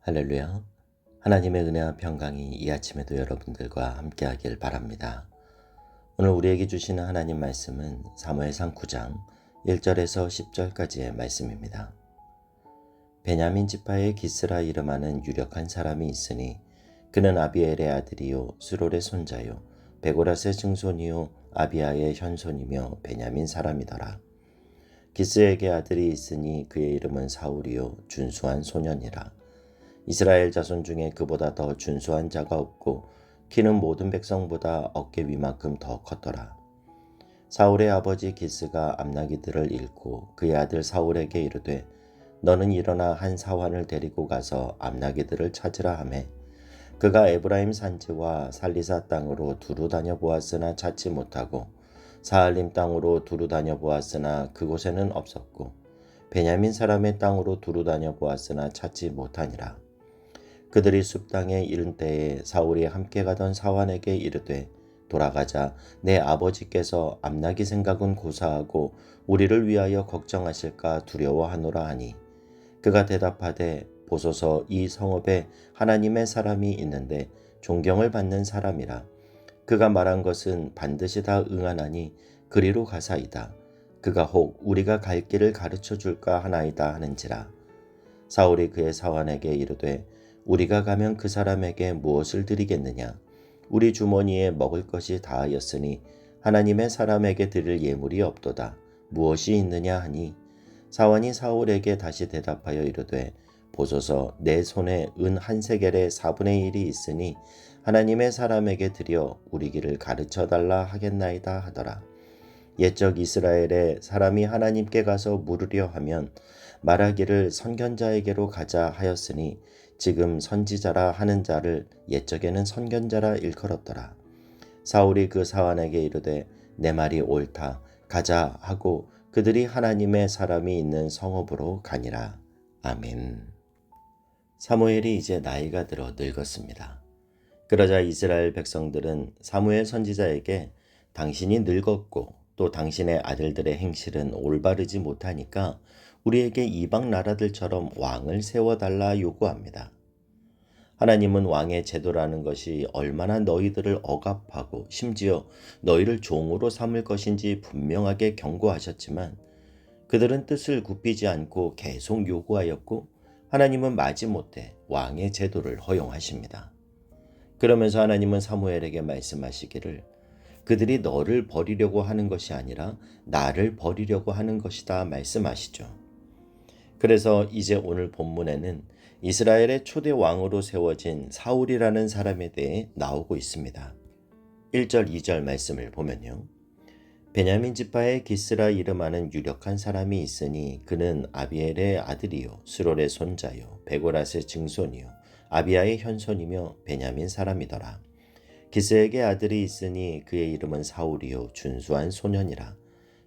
할렐루야. 하나님의 은혜와 평강이 이 아침에도 여러분들과 함께하길 바랍니다. 오늘 우리에게 주시는 하나님 말씀은 사무엘상 9장 1절에서 10절까지의 말씀입니다. 베냐민 지파의 기스라 이름하는 유력한 사람이 있으니 그는 아비엘의 아들이요 스롤의 손자요 베고라스의 증손이요 아비아의 현손이며 베냐민 사람이더라. 기스에게 아들이 있으니 그의 이름은 사울이요 준수한 소년이라. 이스라엘 자손 중에 그보다 더 준수한 자가 없고 키는 모든 백성보다 어깨 위만큼 더 컸더라. 사울의 아버지 기스가 암나기들을 잃고 그의 아들 사울에게 이르되 너는 일어나 한 사환을 데리고 가서 암나기들을 찾으라 하매 그가 에브라임 산지와 살리사 땅으로 두루 다녀 보았으나 찾지 못하고 사알림 땅으로 두루 다녀 보았으나 그곳에는 없었고 베냐민 사람의 땅으로 두루 다녀 보았으나 찾지 못하니라. 그들이 숲 땅에 이른 때에 사울이 함께 가던 사환에게 이르되 돌아가자. 내 아버지께서 암나기 생각은 고사하고 우리를 위하여 걱정하실까 두려워하노라 하니 그가 대답하되 보소서 이 성읍에 하나님의 사람이 있는데 존경을 받는 사람이라. 그가 말한 것은 반드시 다 응하나니 그리로 가사이다. 그가 혹 우리가 갈 길을 가르쳐 줄까 하나이다 하는지라. 사울이 그의 사환에게 이르되 우리가 가면 그 사람에게 무엇을 드리겠느냐? 우리 주머니에 먹을 것이 다하였으니 하나님의 사람에게 드릴 예물이 없도다. 무엇이 있느냐 하니 사환이 사울에게 다시 대답하여 이르되 보소서 내 손에 은 한 세겔의 4분의 1이 있으니 하나님의 사람에게 드려 우리 길을 가르쳐 달라 하겠나이다 하더라. 옛적 이스라엘에 사람이 하나님께 가서 물으려 하면 말하기를 선견자에게로 가자 하였으니 지금 선지자라 하는 자를 옛적에는 선견자라 일컬었더라. 사울이 그 사환에게 이르되 내 말이 옳다. 가자 하고 그들이 하나님의 사람이 있는 성읍으로 가니라. 아멘. 사무엘이 이제 나이가 들어 늙었습니다. 그러자 이스라엘 백성들은 사무엘 선지자에게 당신이 늙었고 또 당신의 아들들의 행실은 올바르지 못하니까 우리에게 이방 나라들처럼 왕을 세워달라 요구합니다. 하나님은 왕의 제도라는 것이 얼마나 너희들을 억압하고 심지어 너희를 종으로 삼을 것인지 분명하게 경고하셨지만 그들은 뜻을 굽히지 않고 계속 요구하였고 하나님은 마지못해 왕의 제도를 허용하십니다. 그러면서 하나님은 사무엘에게 말씀하시기를 그들이 너를 버리려고 하는 것이 아니라 나를 버리려고 하는 것이다 말씀하시죠. 그래서 이제 오늘 본문에는 이스라엘의 초대 왕으로 세워진 사울이라는 사람에 대해 나오고 있습니다. 1절 2절 말씀을 보면요. 베냐민 지파의 기스라 이름하는 유력한 사람이 있으니 그는 아비엘의 아들이요 스롤의 손자요 베고라스의 증손이요 아비아의 현손이며 베냐민 사람이더라. 기스에게 아들이 있으니 그의 이름은 사울이요 준수한 소년이라.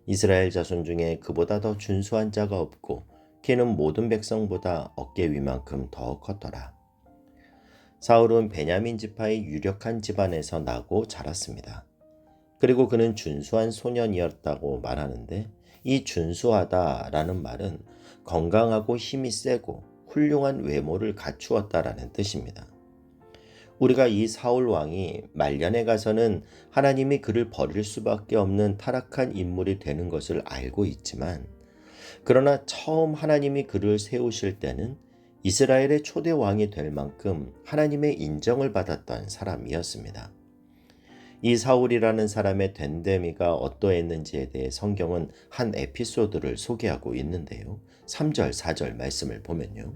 이스라엘 자손 중에 그보다 더 준수한 자가 없고 키는 모든 백성보다 어깨 위만큼 더 컸더라. 사울은 베냐민 지파의 유력한 집안에서 나고 자랐습니다. 그리고 그는 준수한 소년이었다고 말하는데 이 준수하다라는 말은 건강하고 힘이 세고 훌륭한 외모를 갖추었다라는 뜻입니다. 우리가 이 사울 왕이 말년에 가서는 하나님이 그를 버릴 수밖에 없는 타락한 인물이 되는 것을 알고 있지만 그러나 처음 하나님이 그를 세우실 때는 이스라엘의 초대 왕이 될 만큼 하나님의 인정을 받았던 사람이었습니다. 이 사울이라는 사람의 됨됨이가 어떠했는지에 대해 성경은 한 에피소드를 소개하고 있는데요. 3절, 4절 말씀을 보면요.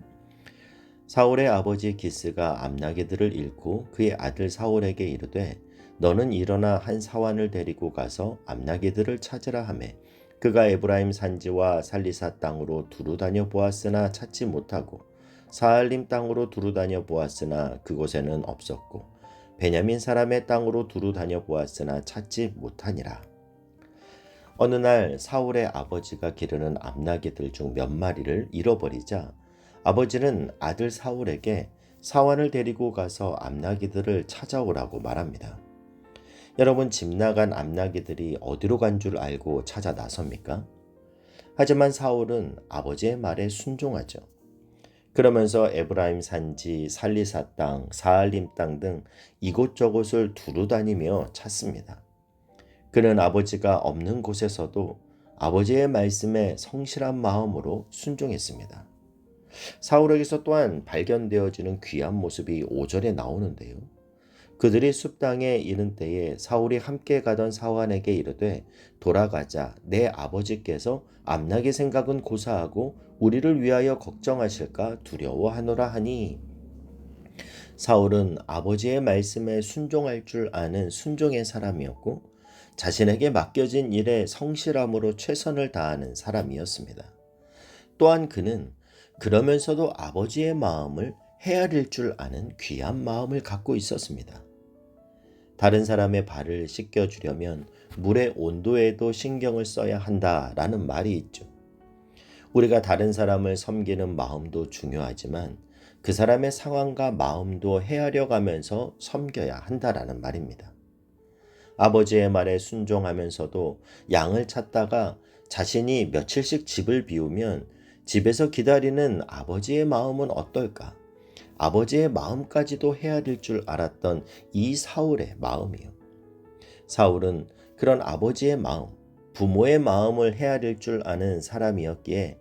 사울의 아버지 기스가 암나기들을 잃고 그의 아들 사울에게 이르되 너는 일어나 한 사환을 데리고 가서 암나기들을 찾으라 하매 그가 에브라임 산지와 살리사 땅으로 두루 다녀 보았으나 찾지 못하고 사알림 땅으로 두루 다녀 보았으나 그곳에는 없었고 베냐민 사람의 땅으로 두루 다녀 보았으나 찾지 못하니라. 어느 날 사울의 아버지가 기르는 암나기들 중 몇 마리를 잃어버리자 아버지는 아들 사울에게 사환을 데리고 가서 암나기들을 찾아오라고 말합니다. 여러분, 집 나간 암나기들이 어디로 간 줄 알고 찾아 나섭니까? 하지만 사울은 아버지의 말에 순종하죠. 그러면서 에브라임 산지, 살리사 땅, 사알림 땅 등 이곳저곳을 두루 다니며 찾습니다. 그는 아버지가 없는 곳에서도 아버지의 말씀에 성실한 마음으로 순종했습니다. 사울에게서 또한 발견되어지는 귀한 모습이 5절에 나오는데요. 그들이 숲당에 이른 때에 사울이 함께 가던 사환에게 이르되 돌아가자, 내 아버지께서 암나기 생각은 고사하고 우리를 위하여 걱정하실까 두려워하노라 하니, 사울은 아버지의 말씀에 순종할 줄 아는 순종의 사람이었고 자신에게 맡겨진 일에 성실함으로 최선을 다하는 사람이었습니다. 또한 그는 그러면서도 아버지의 마음을 헤아릴 줄 아는 귀한 마음을 갖고 있었습니다. 다른 사람의 발을 씻겨주려면 물의 온도에도 신경을 써야 한다라는 말이 있죠. 우리가 다른 사람을 섬기는 마음도 중요하지만 그 사람의 상황과 마음도 헤아려 가면서 섬겨야 한다라는 말입니다. 아버지의 말에 순종하면서도 양을 찾다가 자신이 며칠씩 집을 비우면 집에서 기다리는 아버지의 마음은 어떨까? 아버지의 마음까지도 헤아릴 줄 알았던 이 사울의 마음이요. 사울은 그런 아버지의 마음, 부모의 마음을 헤아릴 줄 아는 사람이었기에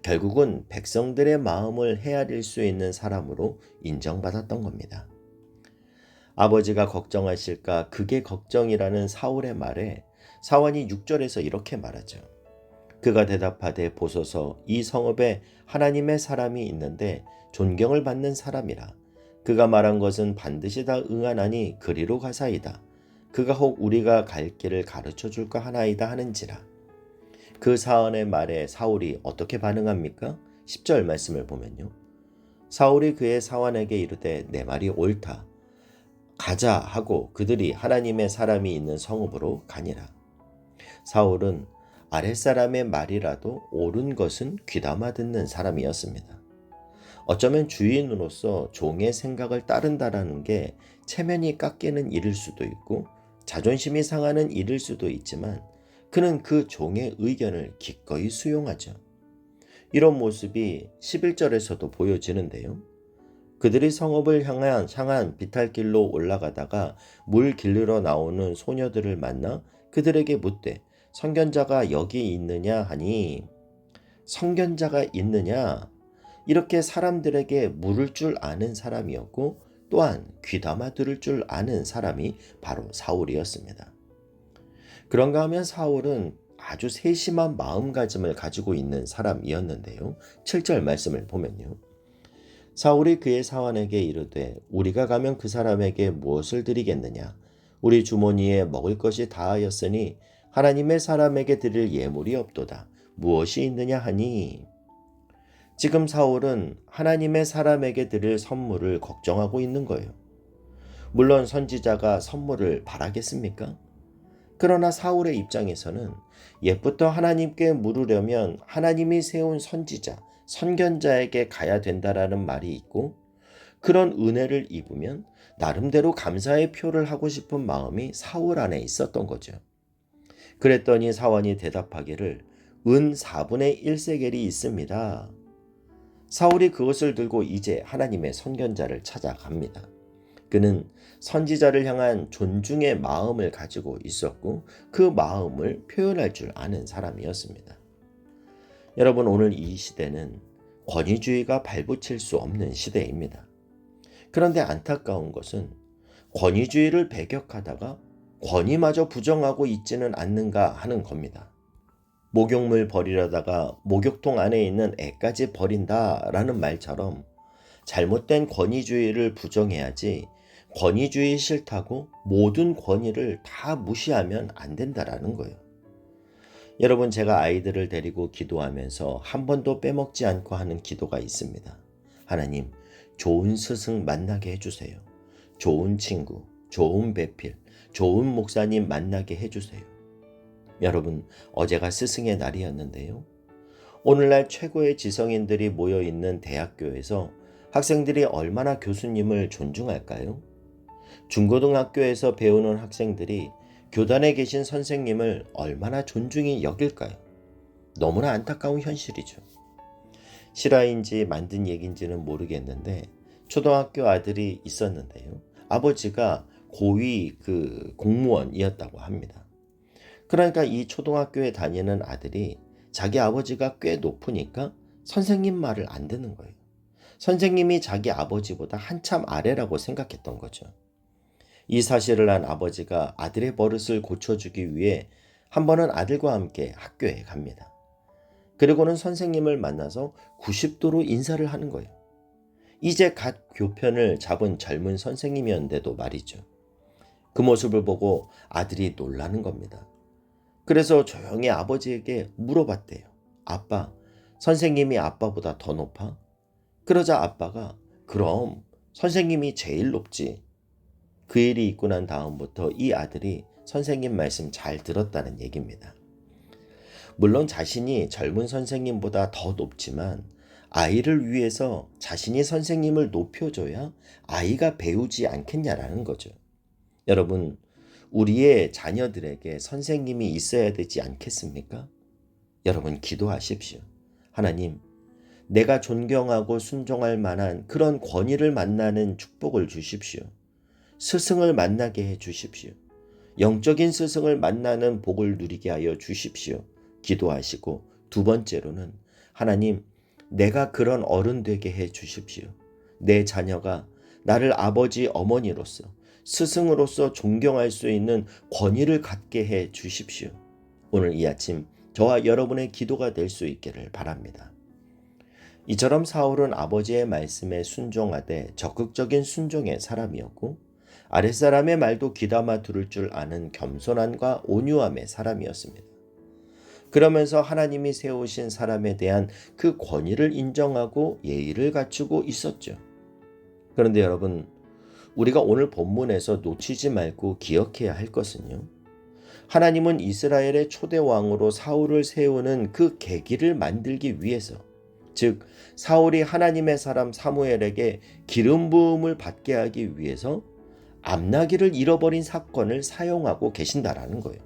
결국은 백성들의 마음을 헤아릴 수 있는 사람으로 인정받았던 겁니다. 아버지가 걱정하실까 그게 걱정이라는 사울의 말에 사환이 6절에서 이렇게 말하죠. 그가 대답하되 보소서, 이 성읍에 하나님의 사람이 있는데 존경을 받는 사람이라. 그가 말한 것은 반드시 다 응하나니 그리로 가사이다. 그가 혹 우리가 갈 길을 가르쳐 줄까 하나이다 하는지라. 그 사언의 말에 사울이 어떻게 반응합니까? 10절 말씀을 보면요. 사울이 그의 사환에게 이르되 내 말이 옳다. 가자 하고 그들이 하나님의 사람이 있는 성읍으로 가니라. 사울은 아랫사람의 말이라도 옳은 것은 귀담아 듣는 사람이었습니다. 어쩌면 주인으로서 종의 생각을 따른다라는 게 체면이 깎이는 일일 수도 있고 자존심이 상하는 일일 수도 있지만 그는 그 종의 의견을 기꺼이 수용하죠. 이런 모습이 11절에서도 보여지는데요. 그들이 성읍을 향한 비탈길로 올라가다가 물 길르러 나오는 소녀들을 만나 그들에게 묻되 선견자가 여기 있느냐 하니, 선견자가 있느냐, 이렇게 사람들에게 물을 줄 아는 사람이었고 또한 귀담아 들을 줄 아는 사람이 바로 사울이었습니다. 그런가 하면 사울은 아주 세심한 마음가짐을 가지고 있는 사람이었는데요. 7절 말씀을 보면요. 사울이 그의 사환에게 이르되 우리가 가면 그 사람에게 무엇을 드리겠느냐? 우리 주머니에 먹을 것이 다하였으니 하나님의 사람에게 드릴 예물이 없도다. 무엇이 있느냐 하니, 지금 사울은 하나님의 사람에게 드릴 선물을 걱정하고 있는 거예요. 물론 선지자가 선물을 바라겠습니까? 그러나 사울의 입장에서는 옛부터 하나님께 물으려면 하나님이 세운 선지자, 선견자에게 가야 된다라는 말이 있고, 그런 은혜를 입으면 나름대로 감사의 표를 하고 싶은 마음이 사울 안에 있었던 거죠. 그랬더니 사환이 대답하기를 은 4분의 1세겔이 있습니다. 사울이 그것을 들고 이제 하나님의 선견자를 찾아갑니다. 그는 선지자를 향한 존중의 마음을 가지고 있었고 그 마음을 표현할 줄 아는 사람이었습니다. 여러분, 오늘 이 시대는 권위주의가 발붙일 수 없는 시대입니다. 그런데 안타까운 것은 권위주의를 배격하다가 권위마저 부정하고 있지는 않는가 하는 겁니다. 목욕물 버리려다가 목욕통 안에 있는 애까지 버린다라는 말처럼 잘못된 권위주의를 부정해야지 권위주의 싫다고 모든 권위를 다 무시하면 안 된다라는 거예요. 여러분, 제가 아이들을 데리고 기도하면서 한 번도 빼먹지 않고 하는 기도가 있습니다. 하나님, 좋은 스승 만나게 해주세요. 좋은 친구, 좋은 배필, 좋은 목사님 만나게 해주세요. 여러분, 어제가 스승의 날이었는데요. 오늘날 최고의 지성인들이 모여있는 대학교에서 학생들이 얼마나 교수님을 존중할까요? 중고등학교에서 배우는 학생들이 교단에 계신 선생님을 얼마나 존중히 여길까요? 너무나 안타까운 현실이죠. 실화인지 만든 얘기인지는 모르겠는데 초등학교 아들이 있었는데요. 아버지가 고위 공무원이었다고 합니다. 그러니까 이 초등학교에 다니는 아들이 자기 아버지가 꽤 높으니까 선생님 말을 안 듣는 거예요. 선생님이 자기 아버지보다 한참 아래라고 생각했던 거죠. 이 사실을 안 아버지가 아들의 버릇을 고쳐주기 위해 한 번은 아들과 함께 학교에 갑니다. 그리고는 선생님을 만나서 90도로 인사를 하는 거예요. 이제 갓 교편을 잡은 젊은 선생님이었는데도 말이죠. 그 모습을 보고 아들이 놀라는 겁니다. 그래서 조용히 아버지에게 물어봤대요. 아빠, 선생님이 아빠보다 더 높아? 그러자 아빠가 그럼 선생님이 제일 높지. 그 일이 있고 난 다음부터 이 아들이 선생님 말씀 잘 들었다는 얘기입니다. 물론 자신이 젊은 선생님보다 더 높지만 아이를 위해서 자신이 선생님을 높여줘야 아이가 배우지 않겠냐라는 거죠. 여러분, 우리의 자녀들에게 선생님이 있어야 되지 않겠습니까? 여러분, 기도하십시오. 하나님, 내가 존경하고 순종할 만한 그런 권위를 만나는 축복을 주십시오. 스승을 만나게 해 주십시오. 영적인 스승을 만나는 복을 누리게 하여 주십시오. 기도하시고, 두 번째로는 하나님, 내가 그런 어른 되게 해 주십시오. 내 자녀가 나를 아버지, 어머니로서 스승으로서 존경할 수 있는 권위를 갖게 해 주십시오. 오늘 이 아침 저와 여러분의 기도가 될 수 있기를 바랍니다. 이처럼 사울은 아버지의 말씀에 순종하되 적극적인 순종의 사람이었고 아랫사람의 말도 귀담아 들을 줄 아는 겸손함과 온유함의 사람이었습니다. 그러면서 하나님이 세우신 사람에 대한 그 권위를 인정하고 예의를 갖추고 있었죠. 그런데 여러분, 우리가 오늘 본문에서 놓치지 말고 기억해야 할 것은요. 하나님은 이스라엘의 초대 왕으로 사울을 세우는 그 계기를 만들기 위해서, 즉 사울이 하나님의 사람 사무엘에게 기름 부음을 받게 하기 위해서 암나기를 잃어버린 사건을 사용하고 계신다라는 거예요.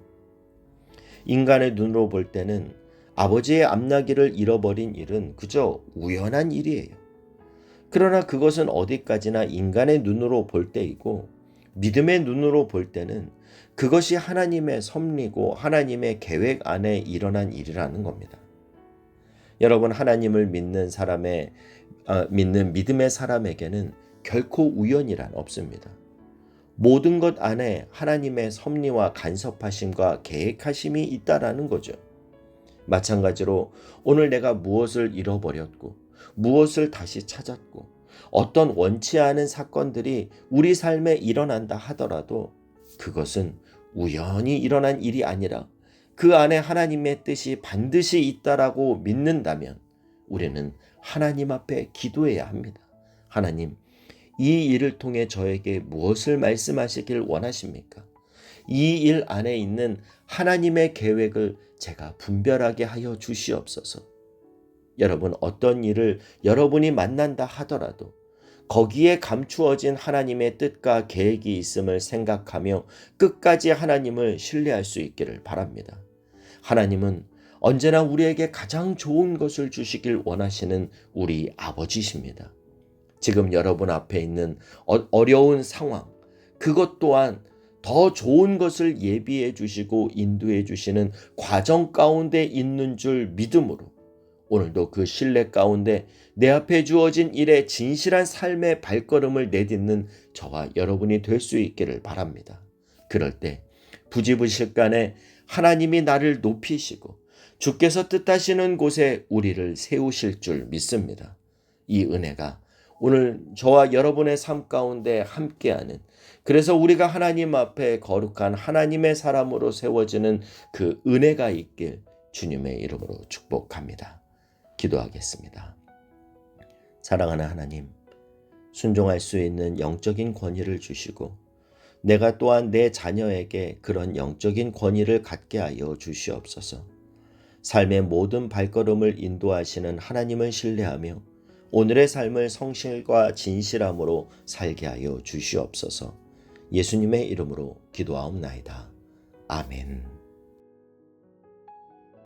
인간의 눈으로 볼 때는 아버지의 암나기를 잃어버린 일은 그저 우연한 일이에요. 그러나 그것은 어디까지나 인간의 눈으로 볼 때이고 믿음의 눈으로 볼 때는 그것이 하나님의 섭리고 하나님의 계획 안에 일어난 일이라는 겁니다. 여러분, 하나님을 믿는 믿음의 사람에게는 결코 우연이란 없습니다. 모든 것 안에 하나님의 섭리와 간섭하심과 계획하심이 있다라는 거죠. 마찬가지로 오늘 내가 무엇을 잃어버렸고 무엇을 다시 찾았고 어떤 원치 않은 사건들이 우리 삶에 일어난다 하더라도 그것은 우연히 일어난 일이 아니라 그 안에 하나님의 뜻이 반드시 있다라고 믿는다면 우리는 하나님 앞에 기도해야 합니다. 하나님, 이 일을 통해 저에게 무엇을 말씀하시길 원하십니까? 이 일 안에 있는 하나님의 계획을 제가 분별하게 하여 주시옵소서. 여러분, 어떤 일을 여러분이 만난다 하더라도 거기에 감추어진 하나님의 뜻과 계획이 있음을 생각하며 끝까지 하나님을 신뢰할 수 있기를 바랍니다. 하나님은 언제나 우리에게 가장 좋은 것을 주시길 원하시는 우리 아버지십니다. 지금 여러분 앞에 있는 어려운 상황, 그것 또한 더 좋은 것을 예비해 주시고 인도해 주시는 과정 가운데 있는 줄 믿음으로 오늘도 그 신뢰 가운데 내 앞에 주어진 일에 진실한 삶의 발걸음을 내딛는 저와 여러분이 될 수 있기를 바랍니다. 그럴 때 부지부식간에 하나님이 나를 높이시고 주께서 뜻하시는 곳에 우리를 세우실 줄 믿습니다. 이 은혜가 오늘 저와 여러분의 삶 가운데 함께하는, 그래서 우리가 하나님 앞에 거룩한 하나님의 사람으로 세워지는 그 은혜가 있길 주님의 이름으로 축복합니다. 기도하겠습니다. 사랑하는 하나님, 순종할 수 있는 영적인 권위를 주시고 내가 또한 내 자녀에게 그런 영적인 권위를 갖게 하여 주시옵소서. 삶의 모든 발걸음을 인도하시는 하나님을 신뢰하며 오늘의 삶을 성실과 진실함으로 살게 하여 주시옵소서. 예수님의 이름으로 기도하옵나이다. 아멘.